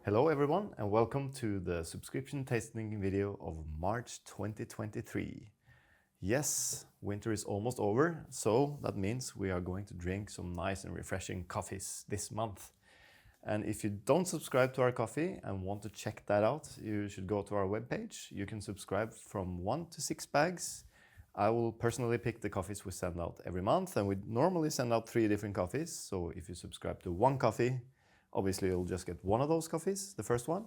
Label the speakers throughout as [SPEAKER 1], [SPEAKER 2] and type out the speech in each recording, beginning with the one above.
[SPEAKER 1] Hello everyone and welcome to the subscription tasting video of March 2023. Yes, winter is almost over, so that means we are going to drink some nice and refreshing coffees this month. And if you don't subscribe to our coffee and want to check that out, you should go to our webpage. You can subscribe from 1 to 6 bags. I will personally pick the coffees we send out every month, and we normally send out 3 different coffees. So if you subscribe to 1 coffee, obviously you'll just get 1 of those coffees, the first one.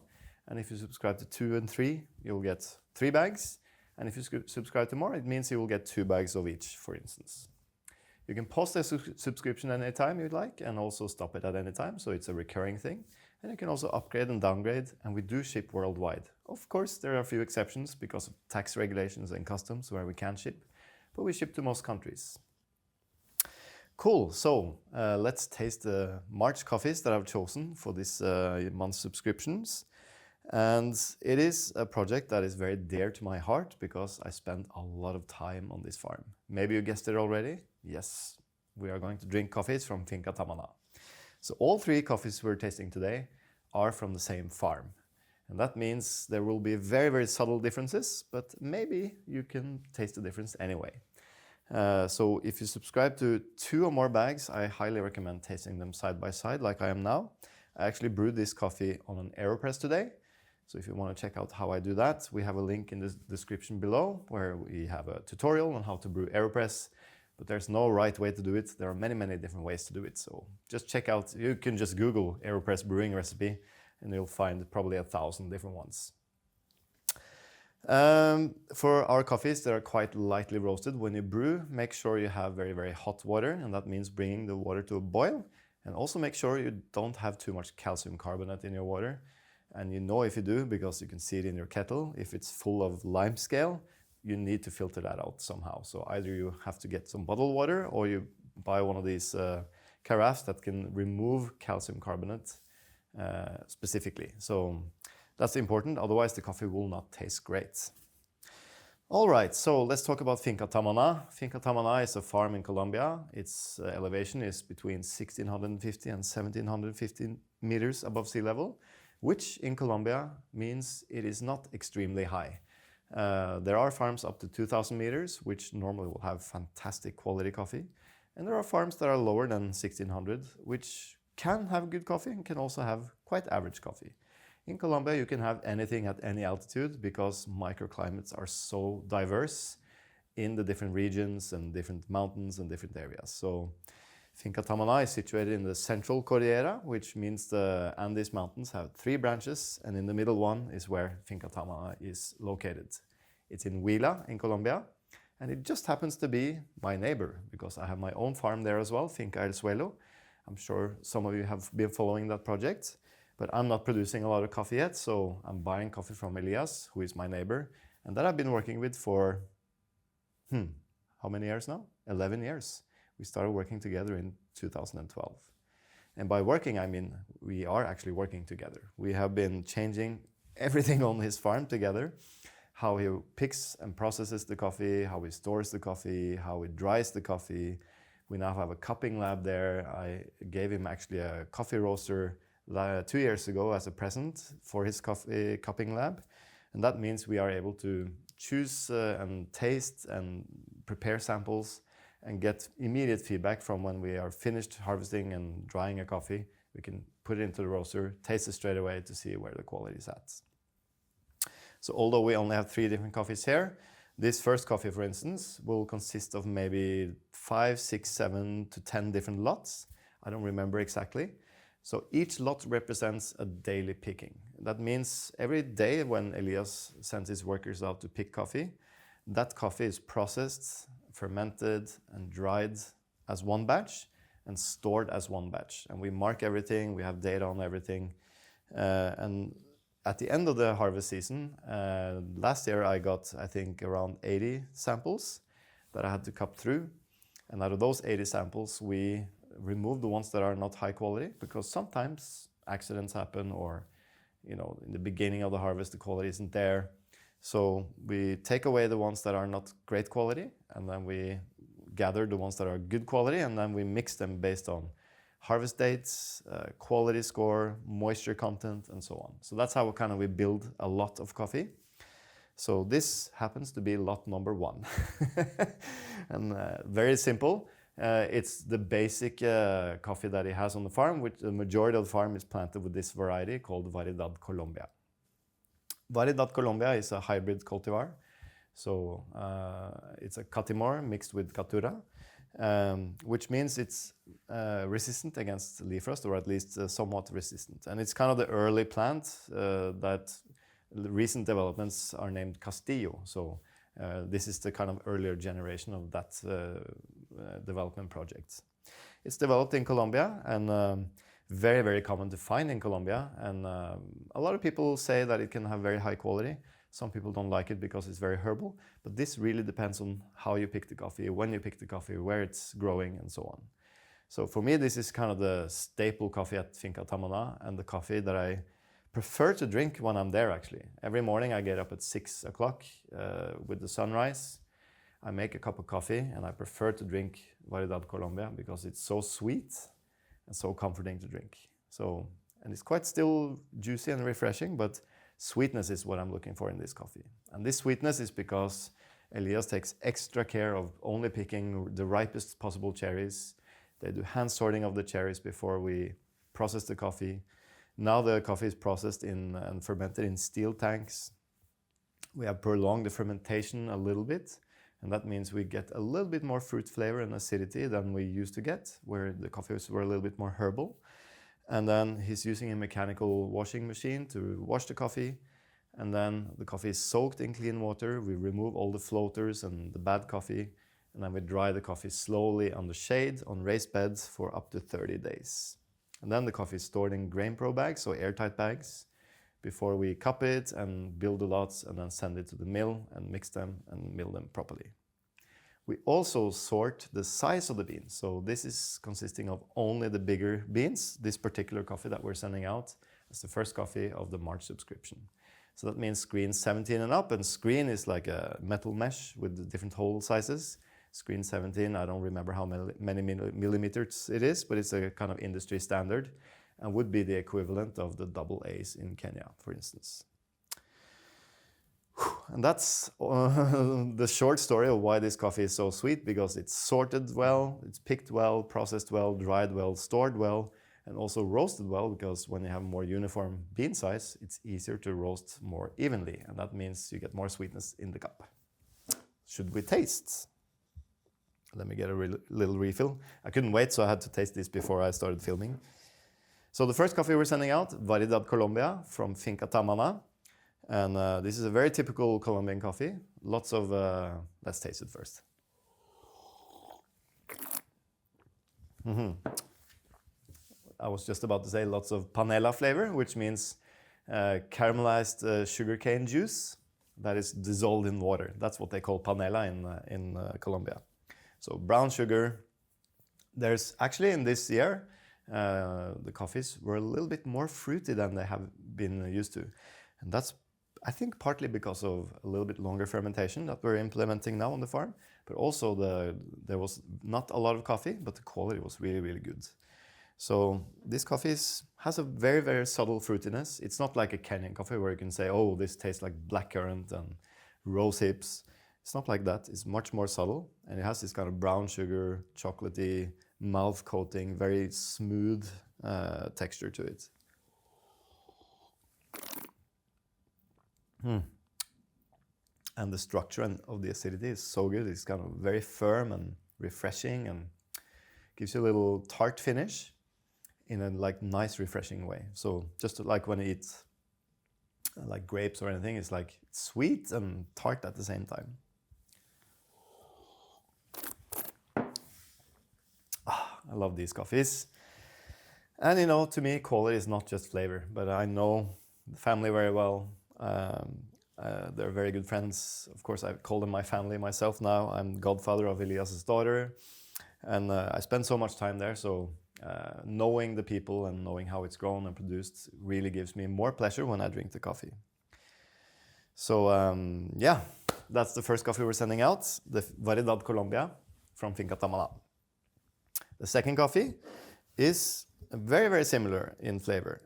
[SPEAKER 1] And if you subscribe to 2 and 3, you'll get 3 bags. And if you subscribe to more, it means you will get 2 bags of each, for instance. You can pause the subscription anytime you'd like and also stop it at any time, so it's a recurring thing. And you can also upgrade and downgrade, and we do ship worldwide. Of course, there are a few exceptions because of tax regulations and customs where we can't ship, but we ship to most countries. Cool, so let's taste the March coffees that I've chosen for this month's subscriptions. And it is a project that is very dear to my heart because I spent a lot of time on this farm. Maybe you guessed it already. Yes, we are going to drink coffees from Finca Tamana. So all 3 coffees we're tasting today are from the same farm. And that means there will be very, very subtle differences, but maybe you can taste the difference anyway. So if you subscribe to 2 or more bags, I highly recommend tasting them side by side like I am now. I actually brewed this coffee on an AeroPress today. So if you want to check out how I do that, we have a link in the description below where we have a tutorial on how to brew AeroPress. But there's no right way to do it. There are many, many different ways to do it. So just check out, you can just Google AeroPress brewing recipe and you'll find probably 1,000 different ones. For our coffees, they are quite lightly roasted. When you brew, make sure you have very, very hot water, and that means bringing the water to a boil. And also make sure you don't have too much calcium carbonate in your water. And you know if you do, because you can see it in your kettle, if it's full of lime scale, you need to filter that out somehow. So either you have to get some bottled water or you buy one of these carafes that can remove calcium carbonate specifically. So that's important, otherwise the coffee will not taste great. All right, so let's talk about Finca Tamana. Finca Tamana is a farm in Colombia. Its elevation is between 1,650 and 1,750 meters above sea level, which in Colombia means it is not extremely high. There are farms up to 2,000 meters, which normally will have fantastic quality coffee. And there are farms that are lower than 1,600, which can have good coffee and can also have quite average coffee. In Colombia, you can have anything at any altitude because microclimates are so diverse in the different regions and different mountains and different areas. So Finca Tamana is situated in the central Cordillera, which means the Andes Mountains have 3 branches, and in the middle one is where Finca Tamana is located. It's in Huila in Colombia, and it just happens to be my neighbor because I have my own farm there as well, Finca el Suelo. I'm sure some of you have been following that project. But I'm not producing a lot of coffee yet, so I'm buying coffee from Elias, who is my neighbor, and that I've been working with for, how many years now? 11 years. We started working together in 2012. And by working, I mean we are actually working together. We have been changing everything on his farm together, how he picks and processes the coffee, how he stores the coffee, how he dries the coffee. We now have a cupping lab there. I gave him actually a coffee roaster 2 years ago as a present for his coffee cupping lab. And that means we are able to choose and taste and prepare samples and get immediate feedback from when we are finished harvesting and drying a coffee. We can put it into the roaster, taste it straight away to see where the quality is at. So although we only have 3 different coffees here, this first coffee, for instance, will consist of maybe 5, 6, 7 to 10 different lots. I don't remember exactly. So each lot represents a daily picking. That means every day when Elias sends his workers out to pick coffee, that coffee is processed, fermented and dried as one batch and stored as one batch. And we mark everything, we have data on everything. And at the end of the harvest season, last year I got, I think, around 80 samples that I had to cup through. And out of those 80 samples, we remove the ones that are not high quality because sometimes accidents happen or, in the beginning of the harvest, the quality isn't there. So we take away the ones that are not great quality and then we gather the ones that are good quality and then we mix them based on harvest dates, quality score, moisture content, and so on. So that's how we build a lot of coffee. So this happens to be lot number 1. And very simple. It's the basic coffee that he has on the farm, which the majority of the farm is planted with this variety called Variedad Colombia. Variedad Colombia is a hybrid cultivar. So it's a Catimor mixed with Caturra, which means it's resistant against leaf rust, or at least somewhat resistant. And it's kind of the early plant that the recent developments are named Castillo. So this is the kind of earlier generation of that development project. It's developed in Colombia and very, very common to find in Colombia. And a lot of people say that it can have very high quality. Some people don't like it because it's very herbal, but this really depends on how you pick the coffee, when you pick the coffee, where it's growing, and so on. So for me, this is kind of the staple coffee at Finca Tamana, and the coffee that I prefer to drink when I'm there, actually. Every morning I get up at 6 o'clock with the sunrise. I make a cup of coffee, and I prefer to drink Variedad Colombia because it's so sweet and so comforting to drink. So, and it's quite still juicy and refreshing, but sweetness is what I'm looking for in this coffee. And this sweetness is because Elias takes extra care of only picking the ripest possible cherries. They do hand sorting of the cherries before we process the coffee. Now the coffee is processed and fermented in steel tanks. We have prolonged the fermentation a little bit, and that means we get a little bit more fruit flavor and acidity than we used to get, where the coffees were a little bit more herbal. And then he's using a mechanical washing machine to wash the coffee. And then the coffee is soaked in clean water. We remove all the floaters and the bad coffee. And then we dry the coffee slowly on the shade on raised beds for up to 30 days. And then the coffee is stored in grain pro bags, so airtight bags, before we cup it and build the lots and then send it to the mill and mix them and mill them properly. We also sort the size of the beans. So this is consisting of only the bigger beans, this particular coffee that we're sending out as the first coffee of the March subscription. So that means screen 17 and up, and screen is like a metal mesh with different hole sizes. Screen 17, I don't remember how many millimeters it is, but it's a kind of industry standard and would be the equivalent of the double A's in Kenya, for instance. And that's the short story of why this coffee is so sweet, because it's sorted well, it's picked well, processed well, dried well, stored well, and also roasted well, because when you have more uniform bean size, it's easier to roast more evenly, and that means you get more sweetness in the cup. Should we taste? Let me get a little refill. I couldn't wait, so I had to taste this before I started filming. So the first coffee we're sending out, Variedad Colombia from Finca Tamana. And this is a very typical Colombian coffee. Lots of, let's taste it first. I was just about to say lots of panela flavor, which means caramelized sugarcane juice that is dissolved in water. That's what they call panela in Colombia. So brown sugar. There's actually in this year, the coffees were a little bit more fruity than they have been used to. And that's, I think, partly because of a little bit longer fermentation that we're implementing now on the farm, but also there was not a lot of coffee, but the quality was really, really good. So this coffee has a very, very subtle fruitiness. It's not like a Kenyan coffee where you can say, oh, this tastes like blackcurrant and rose hips. It's not like that. It's much more subtle, and it has this kind of brown sugar, chocolatey, mouth coating, very smooth texture to it. And the structure of the acidity is so good. It's kind of very firm and refreshing, and gives you a little tart finish in a nice, refreshing way. So just like when you eat like grapes or anything, it's like sweet and tart at the same time. I love these coffees. And you know, to me, quality is not just flavor, but I know the family very well. They're very good friends. Of course, I call them my family myself now. I'm godfather of Elias's daughter. And I spend so much time there, so knowing the people and knowing how it's grown and produced really gives me more pleasure when I drink the coffee. So yeah, that's the first coffee we're sending out, the Variedad Colombia from Finca Tamana. The second coffee is very, very similar in flavor.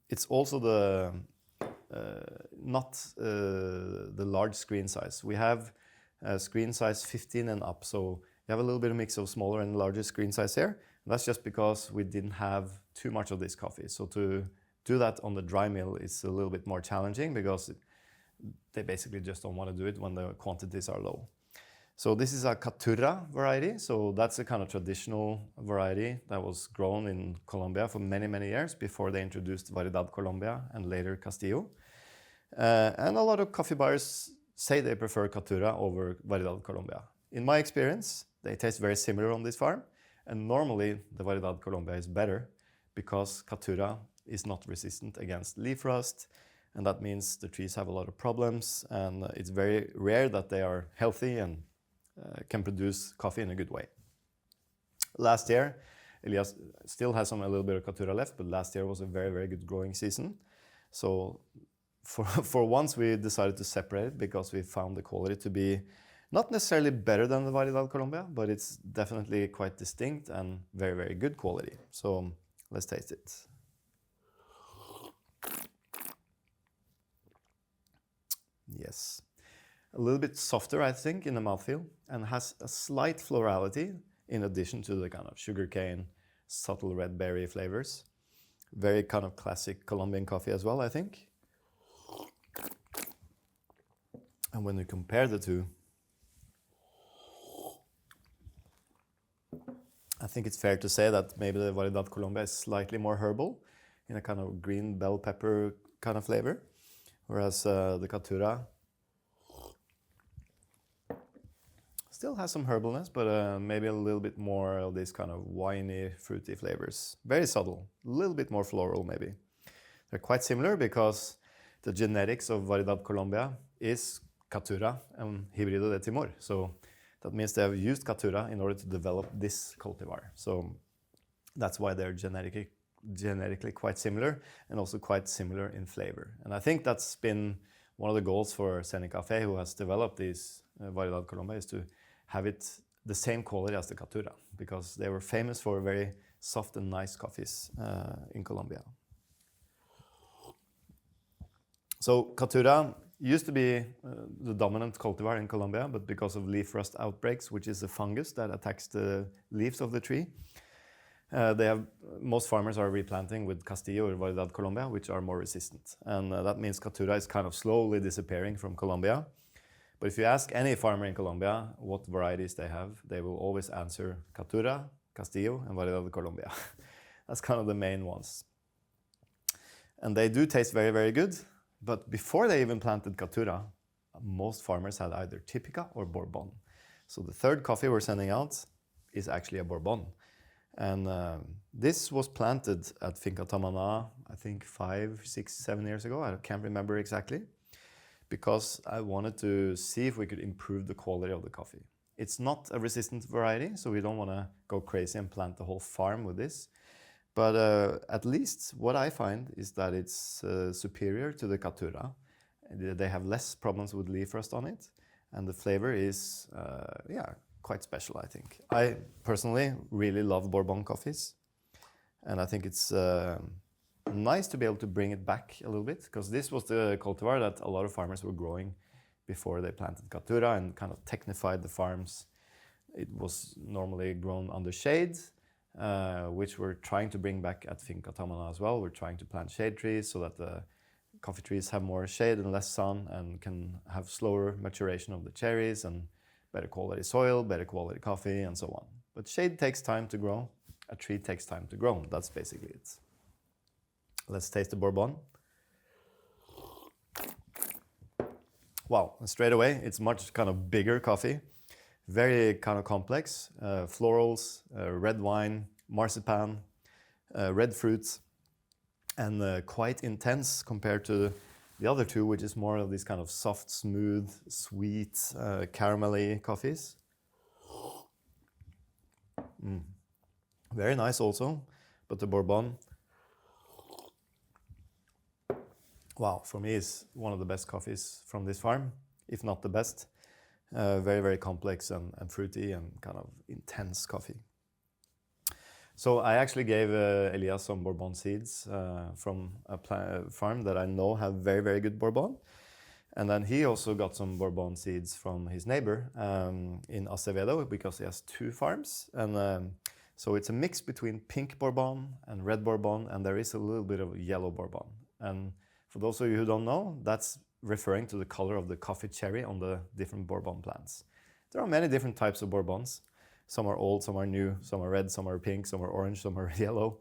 [SPEAKER 1] It's also the not the large screen size. We have screen size 15 and up, so you have a little bit of mix of smaller and larger screen size here. And that's just because we didn't have too much of this coffee. So to do that on the dry mill is a little bit more challenging because they basically just don't want to do it when the quantities are low. So this is a Caturra variety. So that's a kind of traditional variety that was grown in Colombia for many, many years before they introduced Variedad Colombia and later Castillo. And a lot of coffee buyers say they prefer Caturra over Variedad Colombia. In my experience, they taste very similar on this farm. And normally the Variedad Colombia is better because Caturra is not resistant against leaf rust. And that means the trees have a lot of problems. And it's very rare that they are healthy and can produce coffee in a good way. Last year, Elias still has a little bit of Caturra left, but last year was a very, very good growing season. So for once we decided to separate it because we found the quality to be not necessarily better than the Variedad Colombia, but it's definitely quite distinct and very, very good quality. So let's taste it. Yes. A little bit softer, I think, in the mouthfeel, and has a slight florality in addition to the kind of sugarcane, subtle red berry flavors. Very kind of classic Colombian coffee as well, I think. And when you compare the two, I think it's fair to say that maybe the Variedad Colombia is slightly more herbal in a kind of green bell pepper kind of flavor, whereas the Caturra still has some herbalness, but maybe a little bit more of these kind of winey, fruity flavors. Very subtle, a little bit more floral maybe. They're quite similar because the genetics of Variedad Colombia is Caturra and Hybrido de Timor. So that means they have used Caturra in order to develop this cultivar. So that's why they're genetically quite similar and also quite similar in flavor. And I think that's been one of the goals for Senecafe, who has developed these Variedad Colombia, is to have it the same quality as the Caturra, because they were famous for very soft and nice coffees in Colombia. So Caturra used to be the dominant cultivar in Colombia, but because of leaf rust outbreaks, which is a fungus that attacks the leaves of the tree, most farmers are replanting with Castillo or Variedad Colombia, which are more resistant. And that means Caturra is kind of slowly disappearing from Colombia. But if you ask any farmer in Colombia what varieties they have, they will always answer Caturra, Castillo, and Variedad Colombia. That's kind of the main ones. And they do taste very, very good. But before they even planted Caturra, most farmers had either Typica or Bourbon. So the third coffee we're sending out is actually a Bourbon. And this was planted at Finca Tamana, I think 5, 6, 7 years ago. I can't remember exactly, because I wanted to see if we could improve the quality of the coffee. It's not a resistant variety, so we don't want to go crazy and plant the whole farm with this. But at least what I find is that it's superior to the Caturra. They have less problems with leaf rust on it, and the flavor is, quite special, I think. I personally really love Bourbon coffees, and I think it's nice to be able to bring it back a little bit, because this was the cultivar that a lot of farmers were growing before they planted Caturra and kind of technified the farms. It was normally grown under shade, which we're trying to bring back at Finca Tamana as well. We're trying to plant shade trees so that the coffee trees have more shade and less sun and can have slower maturation of the cherries and better quality soil, better quality coffee, and so on. But shade takes time to grow. A tree takes time to grow. That's basically it. Let's taste the Bourbon. Wow, and straight away, it's much kind of bigger coffee. Very kind of complex. Florals, red wine, marzipan, red fruits, and quite intense compared to the other two, which is more of these kind of soft, smooth, sweet, caramelly coffees. Very nice also, but the Bourbon, wow, for me is one of the best coffees from this farm, if not the best. Very, very complex and fruity and kind of intense coffee. So I actually gave Elias some Bourbon seeds from a farm that I know have very, very good Bourbon. And then he also got some Bourbon seeds from his neighbor in Acevedo, because he has 2 farms. And so it's a mix between pink Bourbon and red Bourbon, and there is a little bit of yellow Bourbon. And for those of you who don't know, that's referring to the color of the coffee cherry on the different Bourbon plants. There are many different types of Bourbons. Some are old, some are new, some are red, some are pink, some are orange, some are yellow.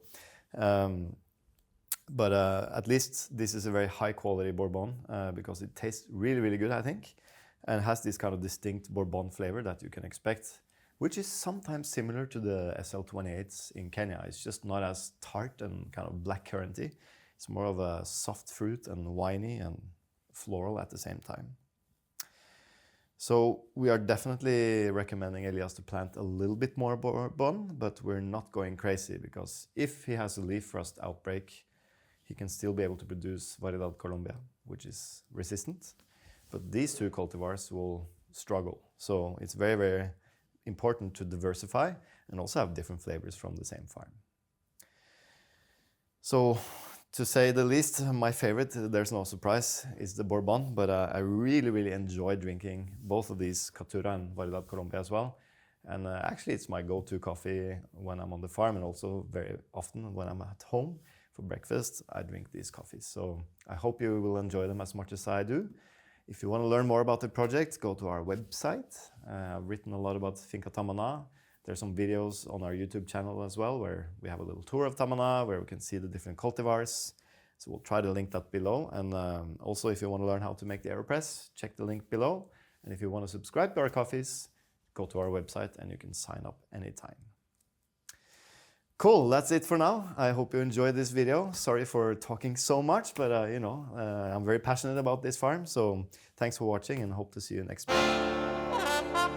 [SPEAKER 1] But at least this is a very high quality Bourbon because it tastes really, really good, I think, and has this kind of distinct Bourbon flavor that you can expect, which is sometimes similar to the SL28s in Kenya. It's just not as tart and kind of blackcurranty. It's more of a soft fruit and winey and floral at the same time. So we are definitely recommending Elias to plant a little bit more Bourbon, but we're not going crazy, because if he has a leaf rust outbreak, he can still be able to produce Variedad Colombia, which is resistant. But these 2 cultivars will struggle. So it's very, very important to diversify and also have different flavors from the same farm. So, to say the least, my favorite, there's no surprise, is the Bourbon, but I really, really enjoy drinking both of these, Caturra and Variedad Colombia as well. And actually it's my go-to coffee when I'm on the farm, and also very often when I'm at home for breakfast, I drink these coffees. So I hope you will enjoy them as much as I do. If you want to learn more about the project, go to our website. I've written a lot about Finca Tamana. There's some videos on our YouTube channel as well, where we have a little tour of Tamana, where we can see the different cultivars. So we'll try to link that below. And also, if you want to learn how to make the AeroPress, check the link below. And if you want to subscribe to our coffees, go to our website and you can sign up anytime. Cool, that's it for now. I hope you enjoyed this video. Sorry for talking so much, but I'm very passionate about this farm. So thanks for watching, and hope to see you next time.